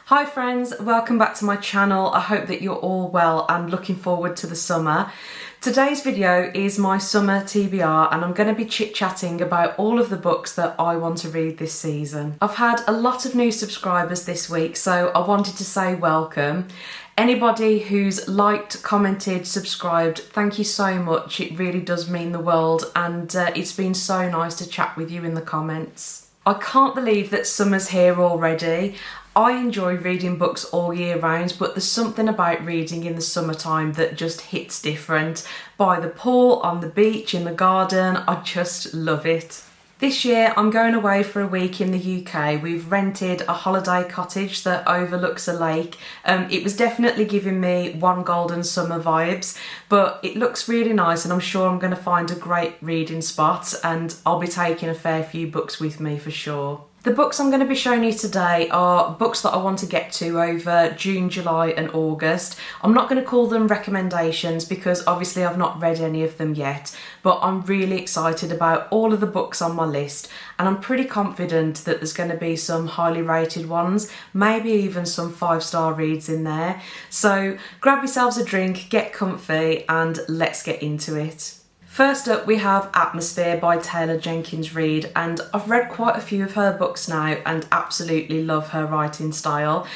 Hi friends, welcome back to my channel. I hope that you're all well and looking forward to the summer. Today's video is my summer TBR and I'm going to be chit-chatting about all of the books that I want to read this season. I've had a lot of new subscribers this week, so I wanted to say welcome. Anybody who's liked, commented, subscribed, thank you so much. It really does mean the world and it's been so nice to chat with you in the comments. I can't believe that summer's here already. I enjoy reading books all year round, but there's something about reading in the summertime that just hits different. By the pool, on the beach, in the garden, I just love it. This year I'm going away for a week in the UK. We've rented a holiday cottage that overlooks a lake. It was definitely giving me One Golden Summer vibes, but it looks really nice and I'm sure I'm going to find a great reading spot and I'll be taking a fair few books with me for sure. The books I'm going to be showing you today are books that I want to get to over June, July and August. I'm not going to call them recommendations because obviously I've not read any of them yet, but I'm really excited about all of the books on my list and I'm pretty confident that there's going to be some highly rated ones, maybe even some 5-star reads in there. So grab yourselves a drink, get comfy and let's get into it. First up we have Atmosphere by Jenkins Reid, and I've read quite a few of her books now and absolutely love her writing style.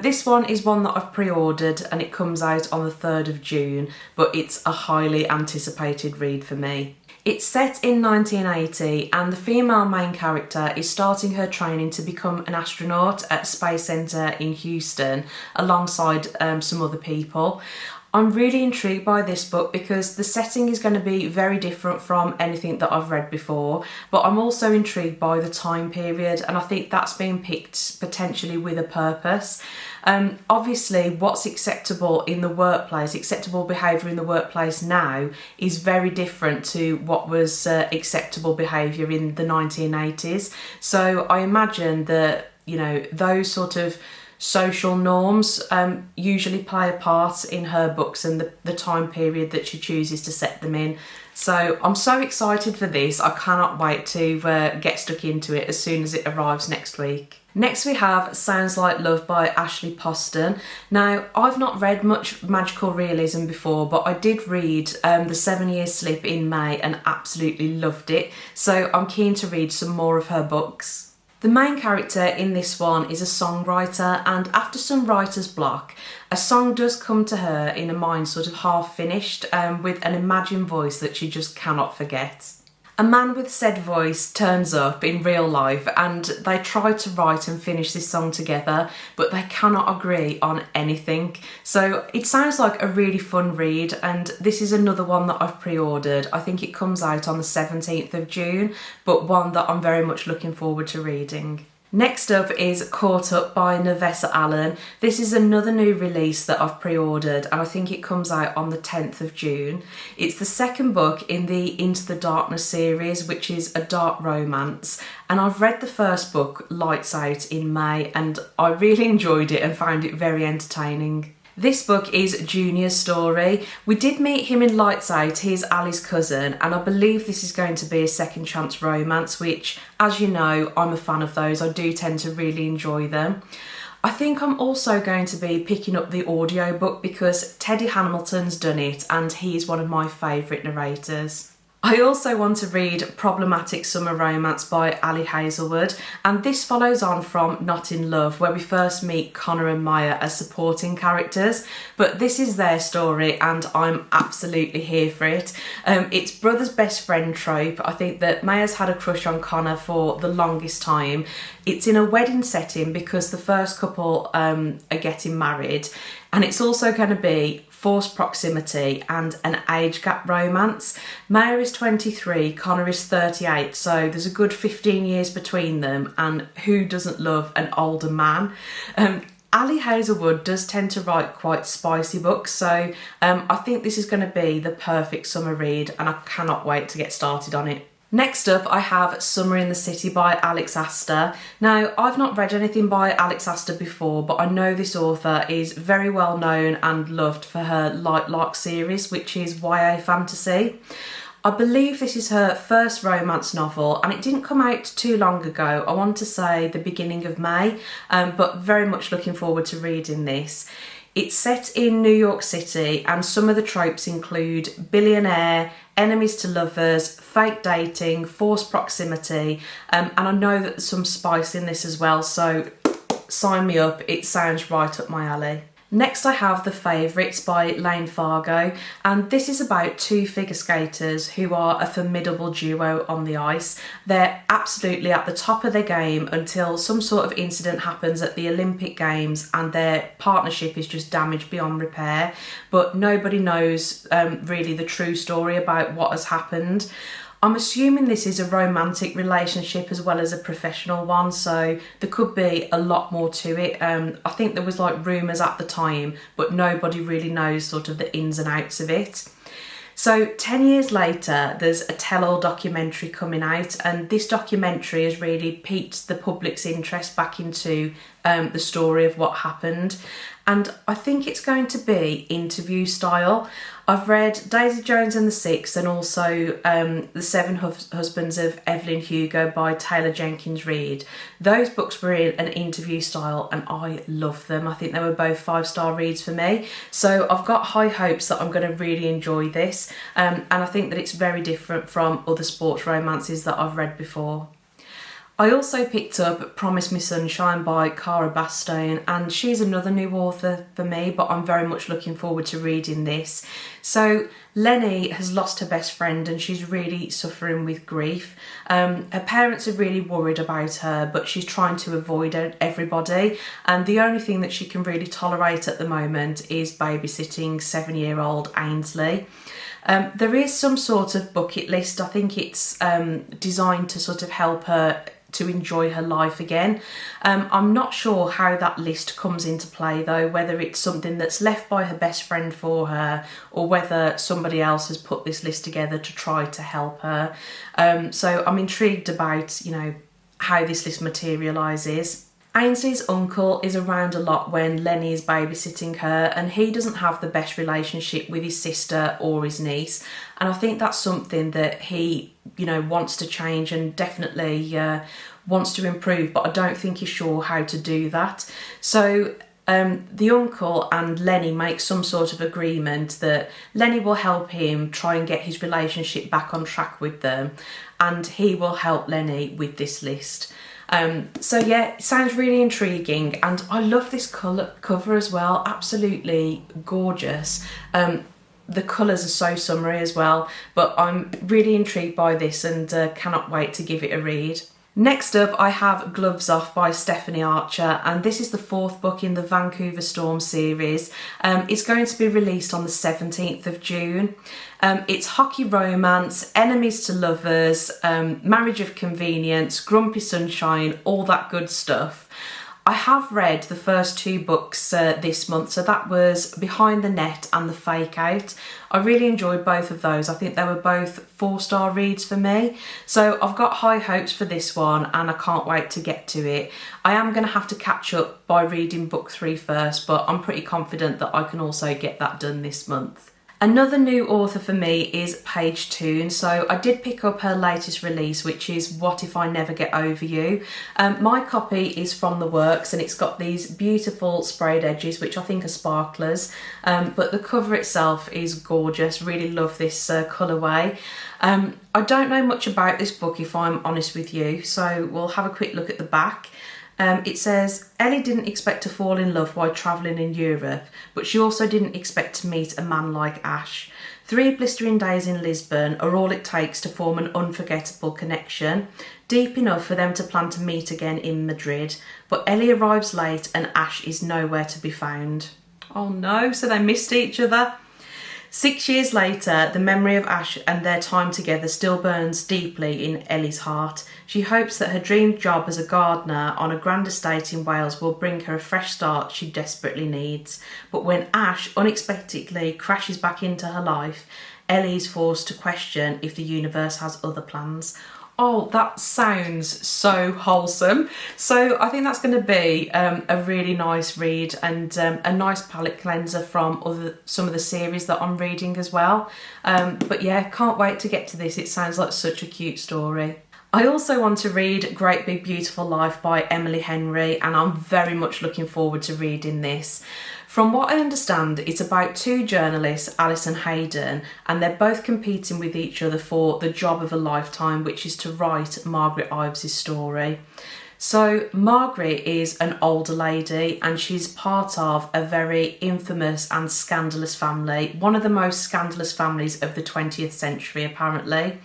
This one is one that I've pre-ordered and it comes out on the 3rd of June, but it's a highly anticipated read for me. It's set in 1980 and the female main character is starting her training to become an astronaut at a space centre in Houston alongside some other people. I'm really intrigued by this book because the setting is going to be very different from anything that I've read before, but I'm also intrigued by the time period and I think that's been picked potentially with a purpose. Obviously what's acceptable in the workplace, acceptable behaviour in the workplace now is very different to what was acceptable behaviour in the 1980s. So I imagine that, you know, those sort of social norms usually play a part in her books and the time period that she chooses to set them in. So I'm so excited for this. I cannot wait to get stuck into it as soon as it arrives next week. Next we have Sounds Like Love by Ashley Poston. Now I've not read much magical realism before, but I did read The 7 Year Slip in May and absolutely loved it. So I'm keen to read some more of her books. The main character in this one is a songwriter, and after some writer's block, a song does come to her in a mind sort of half finished with an imagined voice that she just cannot forget. A man with said voice turns up in real life and they try to write and finish this song together, but they cannot agree on anything. So it sounds like a really fun read and this is another one that I've pre-ordered. I think it comes out on the 17th of June, but one that I'm very much looking forward to reading. Next up is Caught Up by Navessa. This is another new release that I've pre-ordered and I think it comes out on the 10th of June. It's the second book in the Into the Darkness series, which is a dark romance, and I've read the first book, Lights Out, in May and I really enjoyed it and found it very entertaining. This book is Junior's story. We did meet him in Lights Out, he's Ali's cousin, and I believe this is going to be a second chance romance, which, as you know, I'm a fan of those. I do tend to really enjoy them. I think I'm also going to be picking up the audiobook because Teddy Hamilton's done it and he's one of my favourite narrators. I also want to read Problematic Summer Romance by Hazelwood, and this follows on from Not in Love, where we first meet Connor and Maya as supporting characters, but this is their story and I'm absolutely here for it. It's brother's best friend trope. I think that Maya's had a crush on Connor for the longest time. It's in a wedding setting because the first couple are getting married, and it's also going to be forced proximity and an age gap romance. Maya is 23, Connor is 38, so there's a good 15 years between them, and who doesn't love an older man? Hazelwood does tend to write quite spicy books, so I think this is going to be the perfect summer read and I cannot wait to get started on it. Next up I have Summer in the City by Aster. Now I've not read anything by Aster before, but I know this author is very well known and loved for her Light Lark series, which is YA fantasy. I believe this is her first romance novel, and it didn't come out too long ago. I want to say the beginning of May, but very much looking forward to reading this. It's set in New York City, and some of the tropes include billionaire, enemies to lovers, fake dating, forced proximity, and I know that there's some spice in this as well, so sign me up, it sounds right up my alley. Next I have The Favourites by Layne Fargo, and this is about two figure skaters who are a formidable duo on the ice. They're absolutely at the top of their game until some sort of incident happens at the Olympic Games and their partnership is just damaged beyond repair, but nobody knows really the true story about what has happened. I'm assuming this is a romantic relationship as well as a professional one, so there could be a lot more to it. I think there was like rumours at the time, but nobody really knows sort of the ins and outs of it. So 10 years later, there's a tell-all documentary coming out, and this documentary has really piqued the public's interest back into the story of what happened. And I think it's going to be interview style. I've read Daisy Jones and the Six, and also The Seven Husbands of Evelyn Hugo by Taylor Jenkins Reid. Those books were in an interview style and I loved them. I think they were both 5-star reads for me. So I've got high hopes that I'm going to really enjoy this. And I think that it's very different from other sports romances that I've read before. I also picked up Promise Me Sunshine by Cara, Bastone, and she's another new author for me, but I'm very much looking forward to reading this. So Layne has lost her best friend and she's really suffering with grief. Her parents are really worried about her, but she's trying to avoid everybody, and the only thing that she can really tolerate at the moment is babysitting 7-year-old Ainsley. There is some sort of bucket list. I think it's designed to sort of help her to enjoy her life again. I'm not sure how that list comes into play though, whether it's something that's left by her best friend for her or whether somebody else has put this list together to try to help her. So I'm intrigued about, you know, how this list materialises. Ainsley's uncle is around a lot when Layne is babysitting her, and he doesn't have the best relationship with his sister or his niece, and I think that's something that he, you know, wants to change and definitely wants to improve, but I don't think he's sure how to do that. So the uncle and Layne make some sort of agreement that Layne will help him try and get his relationship back on track with them, and he will help Layne with this list. So yeah, it sounds really intriguing, and I love this cover as well, absolutely gorgeous. The colours are so summery as well, but I'm really intrigued by this and cannot wait to give it a read. Next up I have Gloves Off by Stephanie Archer, and this is the 4th book in the Vancouver Storm series. It's going to be released on the 17th of June. It's hockey romance, enemies to lovers, marriage of convenience, grumpy sunshine, all that good stuff. I have read the first 2 books this month, so that was Behind the Net and The Fake Out. I really enjoyed both of those. I think they were both 4-star reads for me. So I've got high hopes for this one and I can't wait to get to it. I am going to have to catch up by reading book 3 first, but I'm pretty confident that I can also get that done this month. Another new author for me is Paige Toon. So I did pick up her latest release, which is What If I Never Get Over You. My copy is from the works and it's got these beautiful sprayed edges, which I think are sparklers, but the cover itself is gorgeous. Really love this colourway. I don't know much about this book, if I'm honest with you, so we'll have a quick look at the back. It says, Ellie didn't expect to fall in love while travelling in Europe, but she also didn't expect to meet a man like Ash. 3 blistering days in Lisbon are all it takes to form an unforgettable connection, deep enough for them to plan to meet again in Madrid, but Ellie arrives late and Ash is nowhere to be found. Oh no, so they missed each other. 6 years later, the memory of Ash and their time together still burns deeply in Ellie's heart. She hopes that her dream job as a gardener on a grand estate in Wales will bring her a fresh start she desperately needs. But when Ash unexpectedly crashes back into her life, Ellie is forced to question if the universe has other plans. Oh, that sounds so wholesome. So I think that's going to be a really nice read and a nice palette cleanser from some of the series that I'm reading as well. But yeah, can't wait to get to this. It sounds like such a cute story. I also want to read Great Big Beautiful Life by Emily Henry, and I'm very much looking forward to reading this. From what I understand, it's about two journalists, Alice and Hayden, and they're both competing with each other for the job of a lifetime, which is to write Margaret Ives' story. So Margaret is an older lady and she's part of a very infamous and scandalous family, one of the most scandalous families of the 20th century apparently.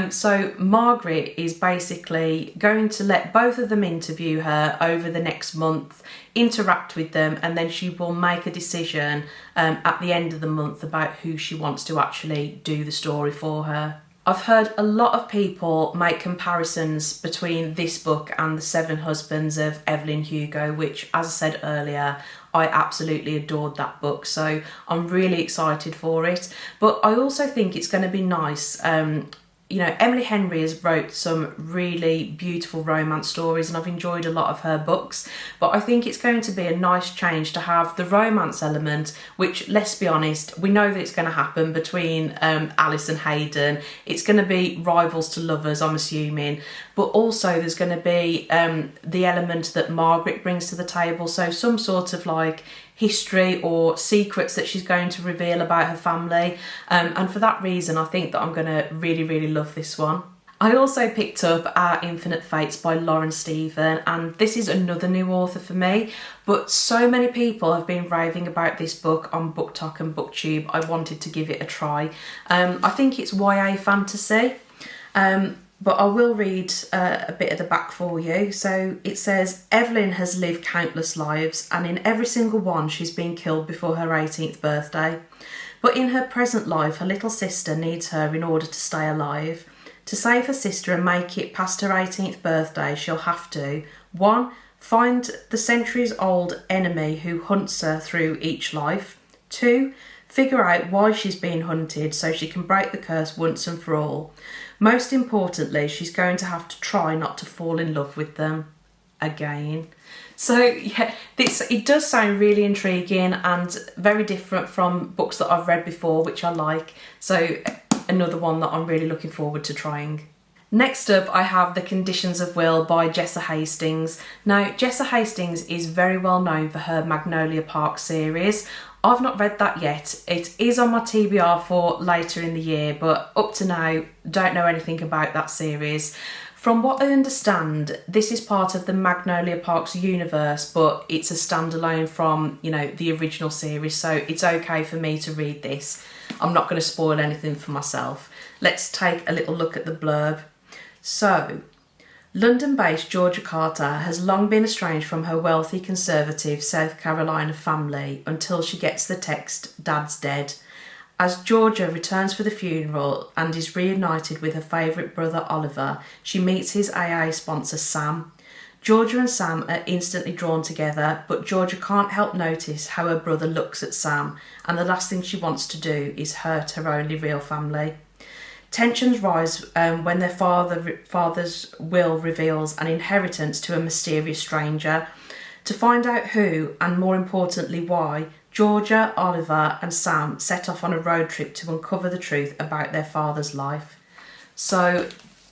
So Margaret is basically going to let both of them interview her over the next month, interact with them, and then she will make a decision at the end of the month about who she wants to actually do the story for her. I've heard a lot of people make comparisons between this book and The Seven Husbands of Evelyn Hugo, which, as I said earlier, I absolutely adored that book, so I'm really excited for it. But I also think it's going to be nice. You know, Emily Henry has wrote some really beautiful romance stories and I've enjoyed a lot of her books, but I think it's going to be a nice change to have the romance element, which, let's be honest, we know that it's going to happen between Alice and Hayden. It's going to be rivals to lovers, I'm assuming, but also there's going to be the element that Margaret brings to the table, so some sort of like history or secrets that she's going to reveal about her family, and for that reason I think that I'm going to really love this one. I also picked up Our Infinite Fates by Lauren Stephen, and this is another new author for me, but so many people have been raving about this book on BookTok and BookTube. I wanted to give it a try. I think it's YA fantasy, but I will read a bit at the back for you. So it says, Evelyn has lived countless lives and in every single one she's been killed before her 18th birthday. But in her present life, her little sister needs her in order to stay alive. To save her sister and make it past her 18th birthday, she'll have to 1. Find the centuries-old enemy who hunts her through each life. 2. Figure out why she's being hunted so she can break the curse once and for all. Most importantly, she's going to have to try not to fall in love with them again. So yeah, it does sound really intriguing and very different from books that I've read before, which I like. So another one that I'm really looking forward to trying. Next up, I have The Conditions of Will by Jessa Hastings. Now, Jessa Hastings is very well known for her Magnolia Park series. I've not read that yet. It is on my TBR for later in the year, but up to now, don't know anything about that series. From what I understand, this is part of the Magnolia Parks universe, but it's a standalone from, you know, the original series, so it's okay for me to read this. I'm not going to spoil anything for myself. Let's take a little look at the blurb. So, London-based Georgia Carter has long been estranged from her wealthy, conservative South Carolina family until she gets the text, "Dad's dead." As Georgia returns for the funeral and is reunited with her favourite brother Oliver, she meets his AA sponsor Sam. Georgia and Sam are instantly drawn together, but Georgia can't help notice how her brother looks at Sam, and the last thing she wants to do is hurt her only real family. Tensions rise when their father's will reveals an inheritance to a mysterious stranger. To find out who, and more importantly why, Georgia, Oliver and Sam set off on a road trip to uncover the truth about their father's life. So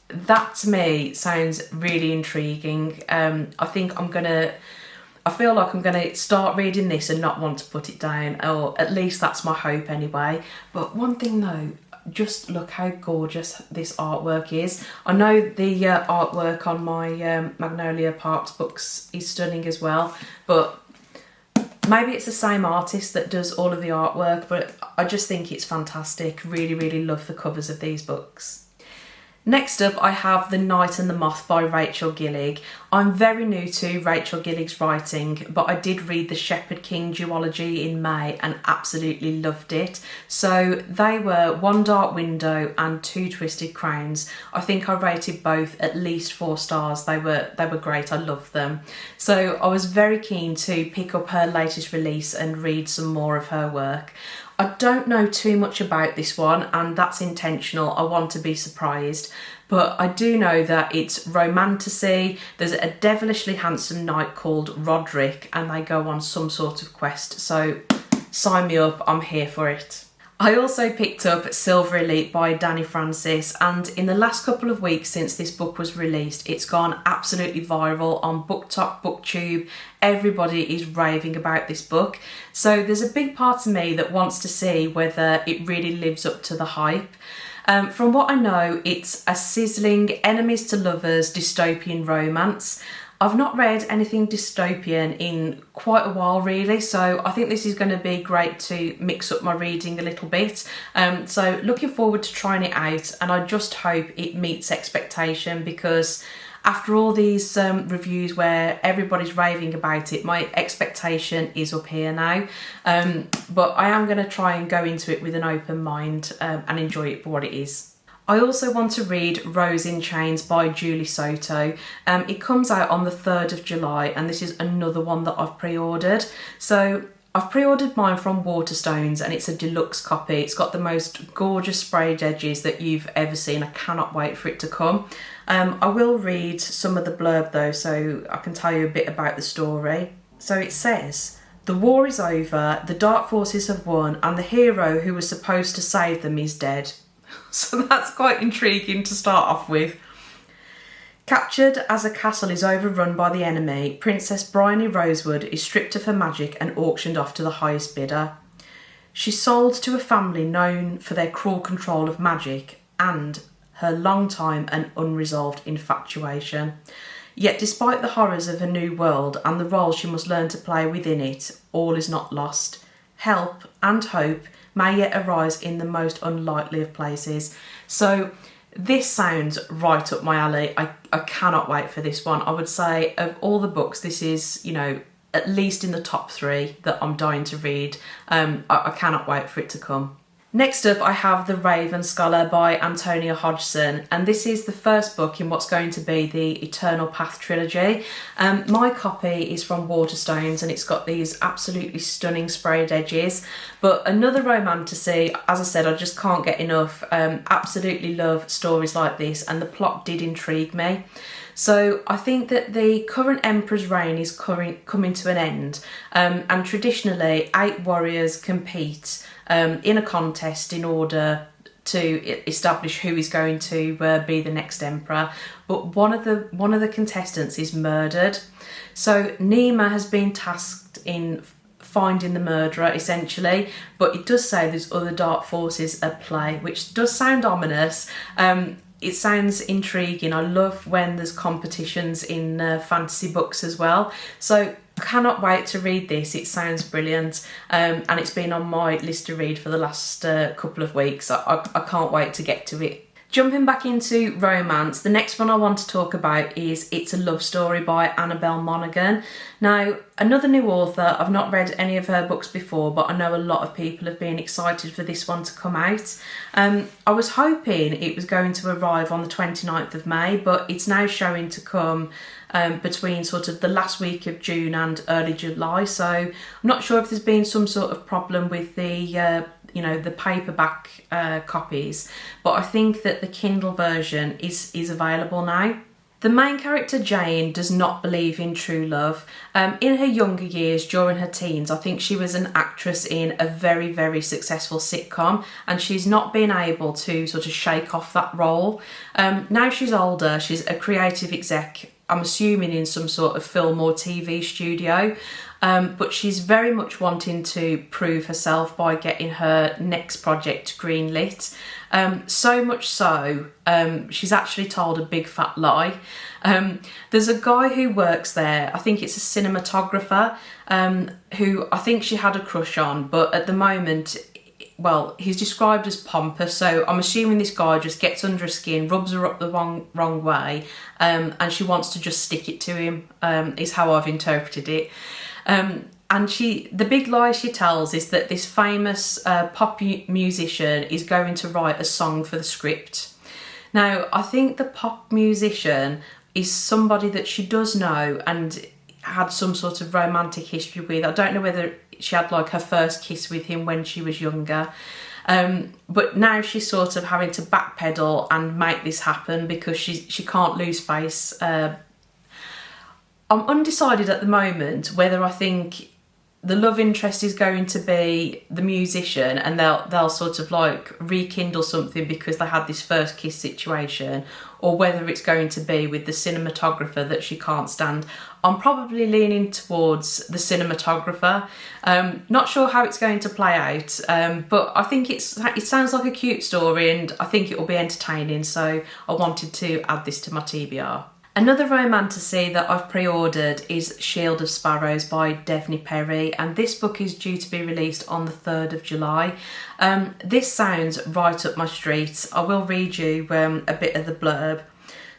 that to me sounds really intriguing. I feel like I'm gonna start reading this and not want to put it down, or at least that's my hope anyway. But one thing though, just look how gorgeous this artwork is. I know the artwork on my Magnolia Parks books is stunning as well, but maybe it's the same artist that does all of the artwork, but I just think it's fantastic. Really love the covers of these books. Next up, I have The Night and the Moth by Rachel Gillig. I'm very new to Rachel Gillig's writing, but I did read the Shepherd King duology in May and absolutely loved it. So they were One Dark Window and Two Twisted Crowns. I think I rated both at least 4 stars. They were great. I loved them. So I was very keen to pick up her latest release and read some more of her work. I don't know too much about this one, and that's intentional. I want to be surprised. but I do know that it's romantasy. There's a devilishly handsome knight called Roderick and they go on some sort of quest, so sign me up, I'm here for it. I also picked up Silver Elite by Dani Francis, and in the last couple of weeks since this book was released, it's gone absolutely viral on booktok, booktube. Everybody is raving about this book. So there's a big part of me that wants to see whether it really lives up to the hype. From what I know, it's a sizzling enemies to lovers dystopian romance. I've not read anything dystopian in quite a while really, so I think this is going to be great to mix up my reading a little bit. So looking forward to trying it out, and I just hope it meets expectation, because after all these reviews where everybody's raving about it, my expectation is up here now. But I am going to try and go into it with an open mind and enjoy it for what it is. I also want to read Rose in Chains by Julie Soto. It comes out on the 3rd of July, and this is another one that I've pre-ordered. So I've pre-ordered mine from Waterstones, and it's a deluxe copy. It's got the most gorgeous sprayed edges that you've ever seen. I cannot wait for it to come. I will read some of the blurb though, so I can tell you a bit about the story. So it says, "The war is over, the dark forces have won, and the hero who was supposed to save them is dead." So that's quite intriguing to start off with. Captured as a castle is overrun by the enemy, Princess Bryony Rosewood is stripped of her magic and auctioned off to the highest bidder. She's sold to a family known for their cruel control of magic and her long time and unresolved infatuation. Yet despite the horrors of a new world and the role she must learn to play within it, all is not lost. Help and hope may yet arise in the most unlikely of places. So this sounds right up my alley. I cannot wait for this one. I would say of all the books, this is, you know, at least in the top 3 that I'm dying to read. I cannot wait for it to come. Next up, I have The Raven Scholar by Antonia Hodgson, and this is the first book in what's going to be the Eternal Path trilogy. My copy is from Waterstones, and it's got these absolutely stunning sprayed edges, but another romantasy. As I said, I just can't get enough. Absolutely love stories like this, and the plot did intrigue me. So I think that the current Emperor's reign is coming to an end, and traditionally 8 warriors compete in a contest in order to establish who is going to be the next emperor. But one of the contestants is murdered. So Nima has been tasked in finding the murderer essentially, but it does say there's other dark forces at play, which does sound ominous. It sounds intriguing. I love when there's competitions in fantasy books as well. So I cannot wait to read this. It sounds brilliant, and it's been on my list to read for the last couple of weeks. I can't wait to get to it. Jumping back into romance, the next one I want to talk about is It's a Love Story by Annabel Monaghan. Now, another new author. I've not read any of her books before, but I know a lot of people have been excited for this one to come out. I was hoping it was going to arrive on the 29th of May, but it's now showing to come between sort of the last week of June and early July. So I'm not sure if there's been some sort of problem with the the paperback copies, but I think that the Kindle version is available now. The main character, Jane, does not believe in true love. In her younger years, during her teens, I think she was an actress in a very, very successful sitcom, and she's not been able to sort of shake off that role. Now she's older, she's a creative exec, I'm assuming in some sort of film or TV studio, but she's very much wanting to prove herself by getting her next project greenlit. So much so, she's actually told a big fat lie. There's a guy who works there, I think it's a cinematographer, who I think she had a crush on, but at the moment, well, he's described as pompous, so I'm assuming this guy just gets under her skin, rubs her up the wrong way, and she wants to just stick it to him, is how I've interpreted it. And the big lie she tells is that this famous pop musician is going to write a song for the script. Now, I think the pop musician is somebody that she does know and had some sort of romantic history with. I don't know whether she had like her first kiss with him when she was younger. But now she's sort of having to backpedal and make this happen because she can't lose face. I'm undecided at the moment whether I think the love interest is going to be the musician and they'll sort of like rekindle something because they had this first kiss situation, or whether it's going to be with the cinematographer that she can't stand. I'm probably leaning towards the cinematographer. Not sure how it's going to play out, but I think it sounds like a cute story and I think it will be entertaining, so I wanted to add this to my TBR. Another romantasy that I've pre-ordered is Shield of Sparrows by Deveny Perry, and this book is due to be released on the 3rd of July. This sounds right up my street. I will read you a bit of the blurb.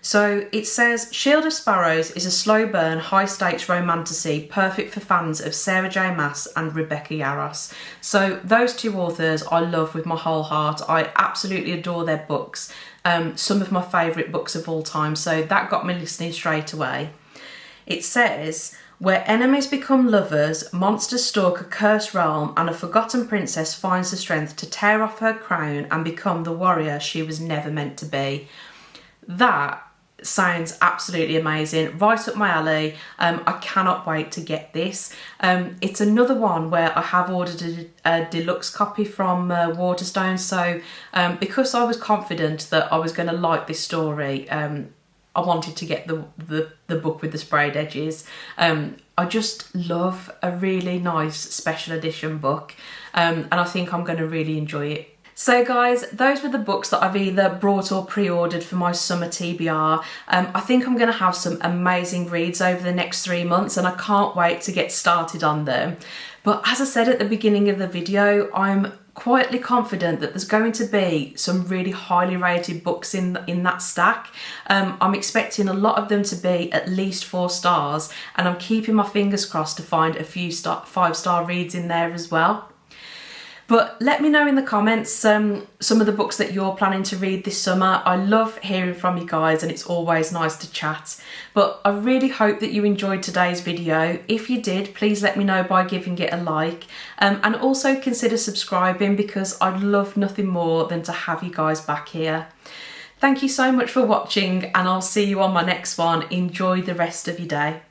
So it says, Shield of Sparrows is a slow burn, high stakes romantasy perfect for fans of Sarah J Maas and Rebecca Yarros. So those two authors I love with my whole heart. I absolutely adore their books. Some of my favourite books of all time, so that got me listening straight away. It says, where enemies become lovers, monsters stalk a cursed realm and a forgotten princess finds the strength to tear off her crown and become the warrior she was never meant to be. That sounds absolutely amazing, right up my alley. I cannot wait to get this. It's another one where I have ordered a deluxe copy from Waterstone, so because I was confident that I was going to like this story, I wanted to get the book with the sprayed edges. I just love a really nice special edition book, and I think I'm going to really enjoy it. So guys, those were the books that I've either brought or pre-ordered for my summer TBR. I think I'm going to have some amazing reads over the next 3 months and I can't wait to get started on them. But as I said at the beginning of the video, I'm quietly confident that there's going to be some really highly rated books in that stack. I'm expecting a lot of them to be at least 4 stars, and I'm keeping my fingers crossed to find a few 5-star reads in there as well. But let me know in the comments some of the books that you're planning to read this summer. I love hearing from you guys and it's always nice to chat. But I really hope that you enjoyed today's video. If you did, please let me know by giving it a like. And also consider subscribing because I'd love nothing more than to have you guys back here. Thank you so much for watching and I'll see you on my next one. Enjoy the rest of your day.